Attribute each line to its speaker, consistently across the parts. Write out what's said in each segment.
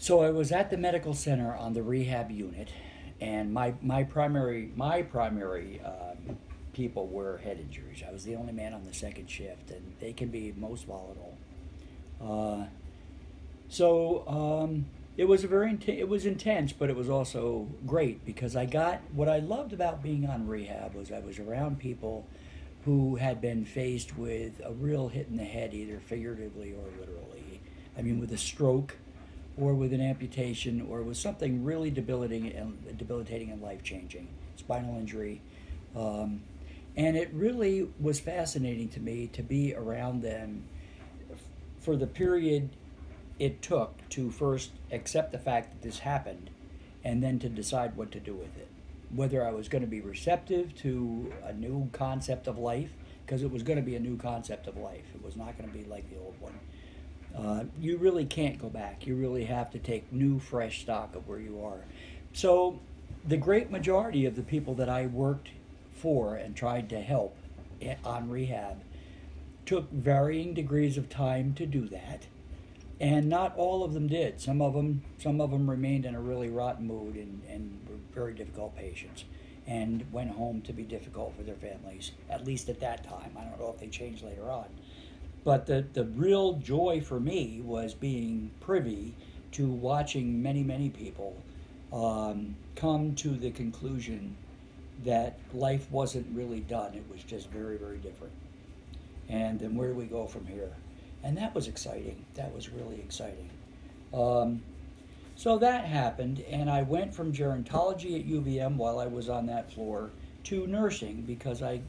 Speaker 1: So I was at the medical center on the rehab unit, and my primary people were head injuries. I was the only man on the second shift, and they can be most volatile. Uh, so it was it was intense, but it was also great because I got what I loved about being on rehab was I was around people who had been faced with a real hit in the head, either figuratively or literally. I mean, with a stroke, or with an amputation, or with something really debilitating and life changing, spinal injury. Um, and it really was fascinating to me to be around them for the period it took to first accept the fact that this happened and then to decide what to do with it. Whether I was going to be receptive to a new concept of life, because it was going to be a new concept of life. It was not going to be like the old one. You really can't go back. You really have to take new, fresh stock of where you are. So, the great majority of the people that I worked for and tried to help on rehab took varying degrees of time to do that, and not all of them did. Some of them remained in a really rotten mood and were very difficult patients, and went home to be difficult for their families. At least at that time. I don't know if they changed later on. But the real joy for me was being privy to watching many people come to the conclusion that life wasn't really done. It was just very different. And then where do we go from here? And that was exciting. That was really exciting. Um, so that happened, and I went from gerontology at UVM while I was on that floor to nursing because I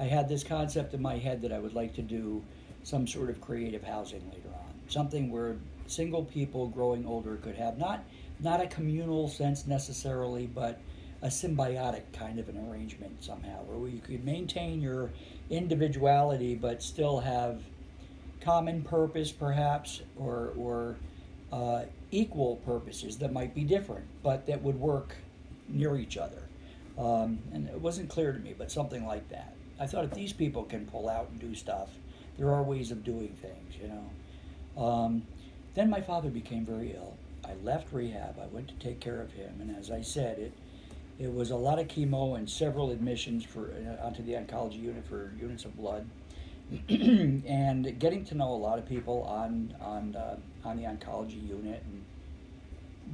Speaker 1: had this concept in my head that I would like to do some sort of creative housing later on. Something where single people growing older could have not a communal sense necessarily, but a symbiotic kind of an arrangement somehow, where you could maintain your individuality but still have common purpose perhaps, or equal purposes that might be different, but that would work near each other. And it wasn't clear to me, but something like that. I thought if these people can pull out and do stuff, there are ways of doing things. Then my father became very ill. I left rehab. I went to take care of him, and as I said, it was a lot of chemo and several admissions for onto the oncology unit for units of blood, and getting to know a lot of people on the oncology unit, and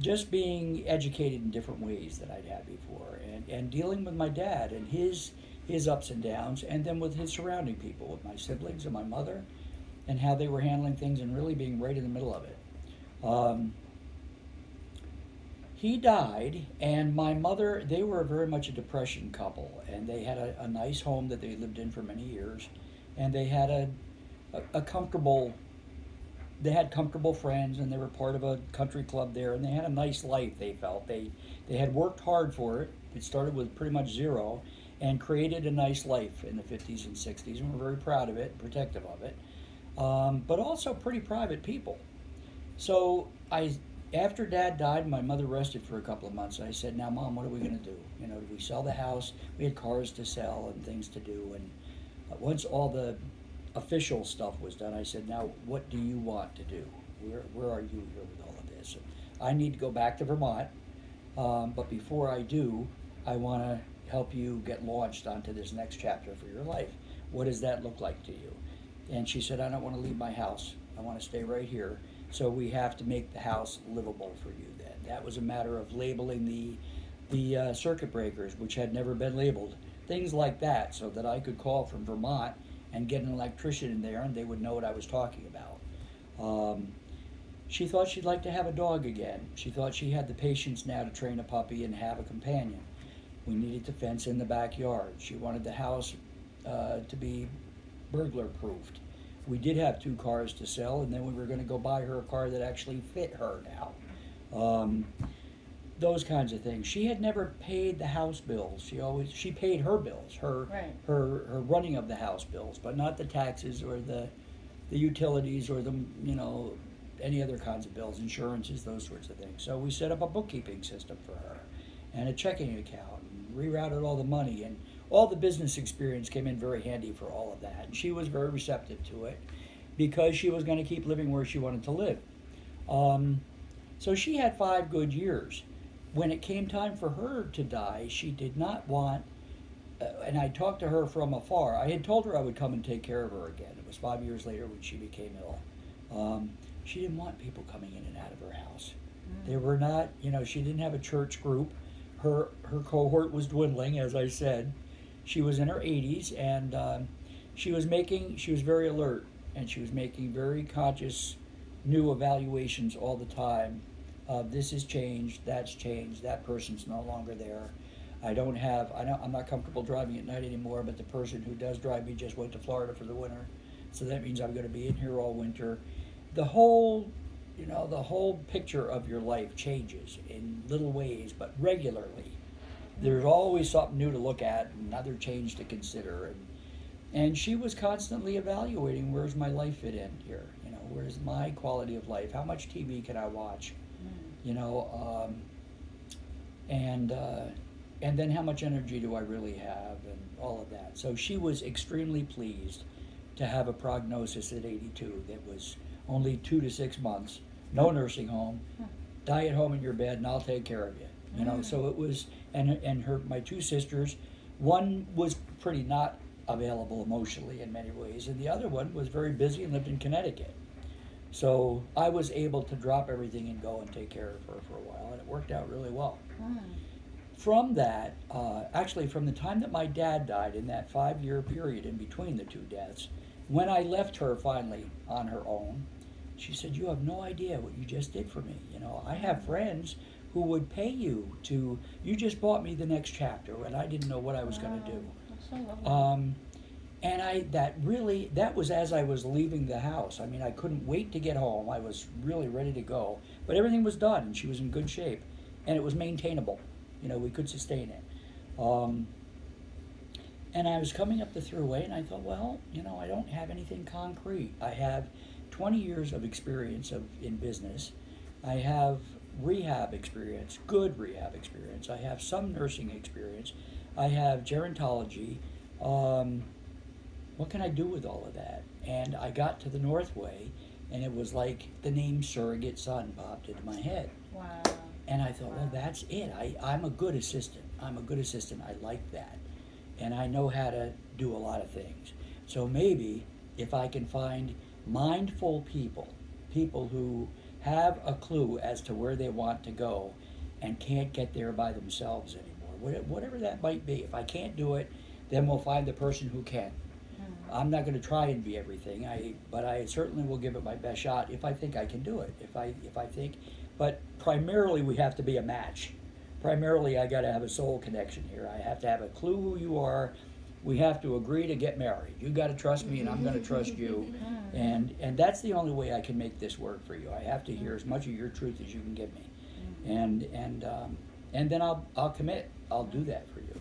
Speaker 1: just being educated in different ways that I'd had before, and dealing with my dad and his ups and downs, and then with his surrounding people, with my siblings and my mother, and how they were handling things, and really being right in the middle of it. Um, he died, and my mother, they were very much a depression couple, and they had a nice home that they lived in for many years, and they had a comfortable, they had comfortable friends, and they were part of a country club there, and they had a nice life. They felt they had worked hard for it. It started with pretty much zero, and created a nice life in the 50s and 60s, and we're very proud of it, protective of it, but also pretty private people. So after Dad died, my mother rested for a couple of months. I said, "Now, Mom, what are we going to do? Do we sell the house? We had cars to sell and things to do." And once all the official stuff was done, I said, "Now, what do you want to do? Where are you here with all of this? I need to go back to Vermont, but before I do, I want to help you get launched onto this next chapter for your life. What does that look like to you?" And she said, "I don't want to leave my house. I want to stay right here. So we have to make the house livable for you." Then that was a matter of labeling the circuit breakers, which had never been labeled, things like that, so that I could call from Vermont and get an electrician in there, and they would know what I was talking about. She thought she'd like to have a dog again. She thought she had the patience now to train a puppy and have a companion. We needed to fence in the backyard. She wanted the house to be burglar proofed. We did have 2 cars to sell, and then we were going to go buy her a car that actually fit her now. Those kinds of things. She had never paid the house bills. She paid her bills,
Speaker 2: Right.
Speaker 1: her running of the house bills, but not the taxes or the utilities or the any other kinds of bills, insurances, those sorts of things. So we set up a bookkeeping system for her and a checking account, and rerouted all the money, and all the business experience came in very handy for all of that. And she was very receptive to it because she was going to keep living where she wanted to live. Um, So she had 5 good years. When it came time for her to die, she did not want, and I talked to her from afar. I had told her I would come and take care of her again. It was 5 years later when she became ill. She didn't want people coming in and out of her house. They were not, she didn't have a church group. Her cohort was dwindling, as I said. She was in her 80s, and she was very alert, and she was making very conscious new evaluations all the time. This has changed, that's changed, that person's no longer there. I'm not comfortable driving at night anymore, but the person who does drive me just went to Florida for the winter, so that means I'm going to be in here all winter. The whole picture of your life changes in little ways, but regularly. There's always something new to look at, another change to consider, and she was constantly evaluating, where's my life fit in here? Where's my quality of life? How much TV can I watch? And then how much energy do I really have, and all of that. So she was extremely pleased to have a prognosis at 82 that was only 2 to 6 months, no nursing home, die at home in your bed, and I'll take care of you. So it was, and my 2 sisters, one was pretty not available emotionally in many ways, and the other one was very busy and lived in Connecticut. So I was able to drop everything and go and take care of her for a while, and it worked out really well. From that, actually from the time that my dad died, in that 5-year period in between the 2 deaths, when I left her finally on her own, she said, "You have no idea what you just did for me. I have friends who would pay you you just bought me the next chapter, and I didn't know what I was going to do."
Speaker 2: That's so lovely.
Speaker 1: And that was as I was leaving the house. I mean, I couldn't wait to get home. I was really ready to go. But everything was done, and she was in good shape. And it was maintainable. We could sustain it. And I was coming up the thruway, and I thought, well, I don't have anything concrete. I have 20 years of experience in business. I have rehab experience, good rehab experience. I have some nursing experience. I have gerontology. What can I do with all of that? And I got to the Northway, and it was like the name Surrogate Son popped into my head.
Speaker 2: Wow.
Speaker 1: And I thought, well, that's it. I'm a good assistant. I like that. And I know how to do a lot of things. So maybe if I can find mindful people who have a clue as to where they want to go and can't get there by themselves anymore, whatever that might be. If I can't do it, then we'll find the person who can. I'm not going to try and be everything, but I certainly will give it my best shot if I think I can do it. If I think, but primarily we have to be a match. Primarily, I got to have a soul connection here. I have to have a clue who you are. We have to agree to get married. You got to trust me, and I'm going to trust you. And that's the only way I can make this work for you. I have to hear as much of your truth as you can give me, and then I'll commit. I'll do that for you.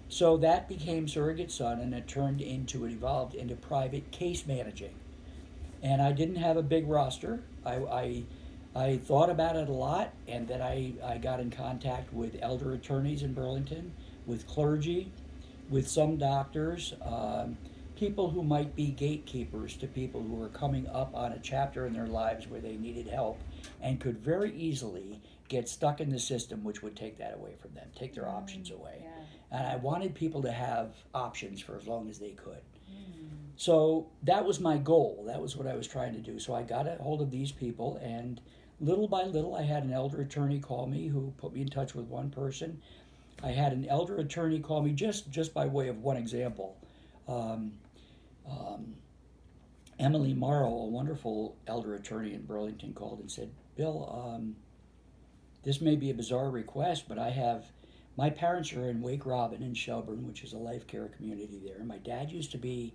Speaker 1: So that became Surrogate Son, and it evolved into private case managing. And I didn't have a big roster. I thought about it a lot, and then I got in contact with elder attorneys in Burlington, with clergy, with some doctors, people who might be gatekeepers to people who were coming up on a chapter in their lives where they needed help and could very easily get stuck in the system, which would take that away from them, take their options away.
Speaker 2: Yeah.
Speaker 1: And I wanted people to have options for as long as they could. So that was my goal. That was what I was trying to do. So I got a hold of these people, and little by little I had an elder attorney call me who put me in touch with one person. I had an elder attorney call me just by way of one example. Emily Morrow, a wonderful elder attorney in Burlington, called and said, "Bill, this may be a bizarre request, but my parents are in Wake Robin in Shelburne, which is a life care community there. My dad used to be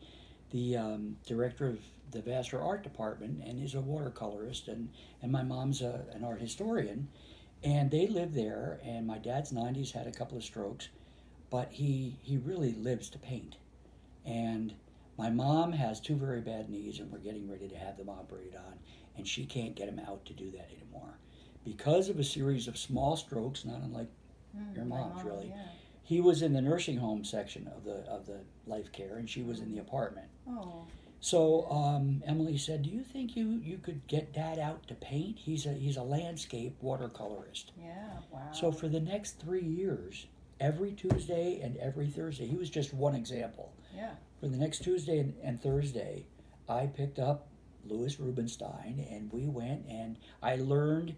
Speaker 1: the director of the Vassar Art Department and is a watercolorist, and my mom's an art historian, and they live there, and my dad's 90s, had a couple of strokes, but he really lives to paint. And my mom has 2 very bad knees, and we're getting ready to have them operated on, and she can't get him out to do that anymore. Because of a series of small strokes, not unlike your mom's, really.
Speaker 2: Yeah.
Speaker 1: He was in the nursing home section of the life care, and she was in the apartment.
Speaker 2: Oh.
Speaker 1: So Emily said, "Do you think you could get Dad out to paint? He's a landscape watercolorist."
Speaker 2: Yeah,
Speaker 1: So
Speaker 2: wow.
Speaker 1: for the next 3 years, every Tuesday and every Thursday, he was just one example.
Speaker 2: Yeah.
Speaker 1: For the next Tuesday and Thursday, I picked up Louis Rubinstein and we went and I learned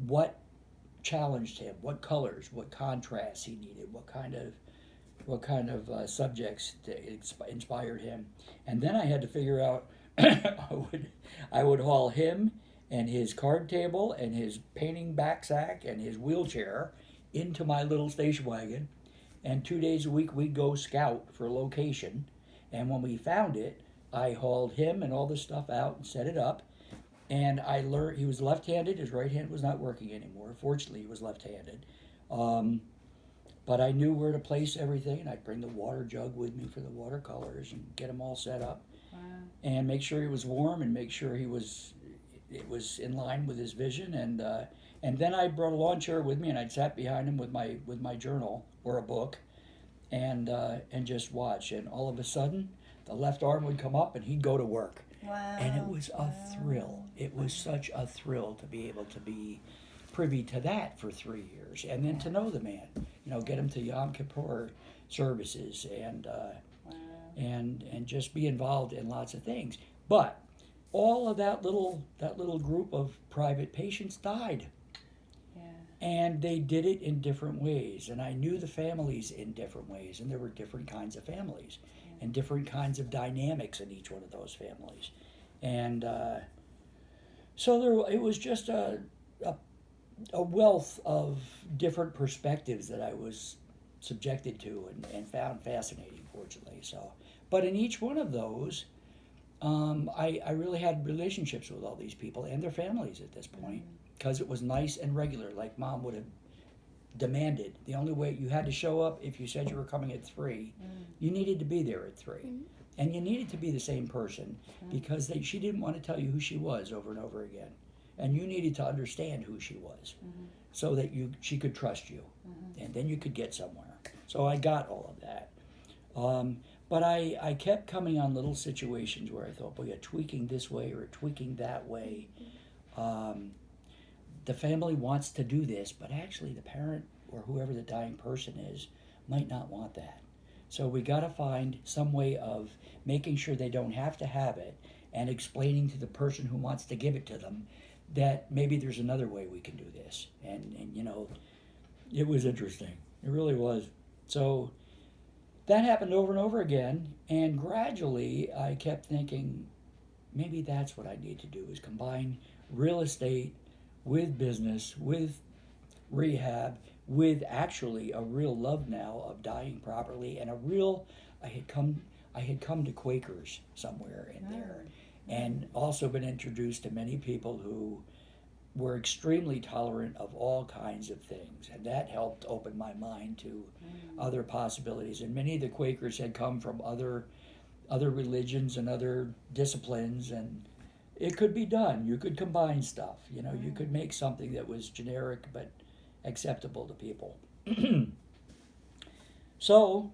Speaker 1: what challenged him, what colors, what contrasts he needed, what kind of subjects inspired him, and then I had to figure out. I would haul him and his card table and his painting backsack and his wheelchair into my little station wagon, and 2 days a week we'd go scout for a location, and when we found it, I hauled him and all the stuff out and set it up. And I learned he was left-handed. His right hand was not working anymore. Fortunately, he was left-handed. Um, but I knew where to place everything, and I'd bring the water jug with me for the watercolors and get them all set up,
Speaker 2: Wow.
Speaker 1: and make sure he was warm and make sure it was in line with his vision. And then I brought a lawn chair with me, and I'd sat behind him with my journal or a book, and just watch. And all of a sudden, the left arm would come up, and he'd go to work. And it
Speaker 2: Wow.
Speaker 1: was a
Speaker 2: Wow.
Speaker 1: thrill. It was such a thrill to be able to be privy to that for 3 years, and then to know the man. Get him to Yom Kippur services,
Speaker 2: Wow.
Speaker 1: and just be involved in lots of things. But all of that little group of private patients died,
Speaker 2: Yeah.
Speaker 1: and they did it in different ways. And I knew the families in different ways, and there were different kinds of families, and different kinds of dynamics in each one of those families, and so it was just a a wealth of different perspectives that I was subjected to and found fascinating, fortunately. So, but in each one of those, I really had relationships with all these people and their families at this point because it was nice and regular, like Mom would have demanded. The only way you had to show up if you said you were coming at 3, you needed to be there at 3. And you needed to be the same person because she didn't want to tell you who she was over and over again. And you needed to understand who she was so that she could trust you. And then you could get somewhere. So I got all of that. But I kept coming on little situations where I thought, boy, you're tweaking this way or tweaking that way. The family wants to do this, but actually the parent or whoever the dying person is might not want that. So we got to find some way of making sure they don't have to have it and explaining to the person who wants to give it to them that maybe there's another way we can do this. And it was interesting. It really was. So that happened over and over again, and gradually I kept thinking maybe that's what I need to do is combine real estate with business, with rehab, with actually a real love now of dying properly and a real I had come to Quakers somewhere in there, and also been introduced to many people who were extremely tolerant of all kinds of things, and that helped open my mind to other possibilities. And many of the Quakers had come from other religions and other disciplines, and it could be done. You could combine stuff. You could make something that was generic but acceptable to people. So